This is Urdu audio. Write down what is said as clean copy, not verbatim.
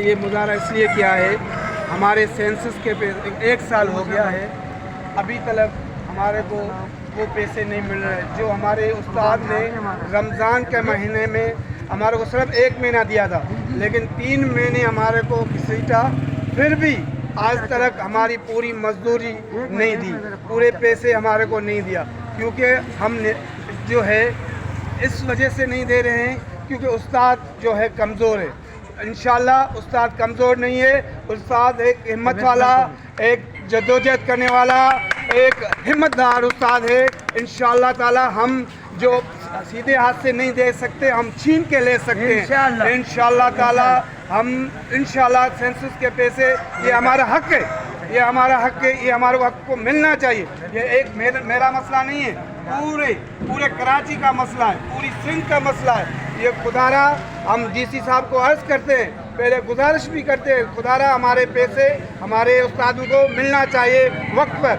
یہ مظاہرہ اس لیے کیا ہے، ہمارے سینسس کے 1 سال ہو گیا ہے، ابھی تک ہمارے کو وہ پیسے نہیں مل رہے جو ہمارے استاد نے رمضان کے مہینے میں ہمارے کو صرف 1 مہینہ دیا تھا، لیکن 3 مہینے ہمارے کو گھسیٹا، پھر بھی آج تک ہماری پوری مزدوری نہیں دی، پورے پیسے ہمارے کو نہیں دیا، کیونکہ ہم نے جو ہے اس وجہ سے نہیں دے رہے ہیں کیونکہ استاد جو ہے کمزور ہے۔ انشاءاللہ استاد کمزور نہیں ہے، استاد ایک ہمت والا، ایک جدوجہد کرنے والا، ایک ہمت دار استاد ہے۔ انشاءاللہ تعالی ہم جو سیدھے ہاتھ سے نہیں دے سکتے، ہم چھین کے لے سکتے ہیں انشاءاللہ تعالی۔ ہم انشاءاللہ سینسس کے پیسے، یہ ہمارا حق ہے، یہ ہمارا حق ہے، یہ ہمارے حق کو ملنا چاہیے۔ یہ ایک میرا مسئلہ نہیں ہے، پورے کراچی کا مسئلہ ہے، پوری سندھ کا مسئلہ ہے۔ یہ خدارا ہم ڈی سی صاحب کو عرض کرتے ہیں، پہلے گزارش بھی کرتے ہیں، خدارا ہمارے پیسے ہمارے استادوں کو ملنا چاہیے وقت پر۔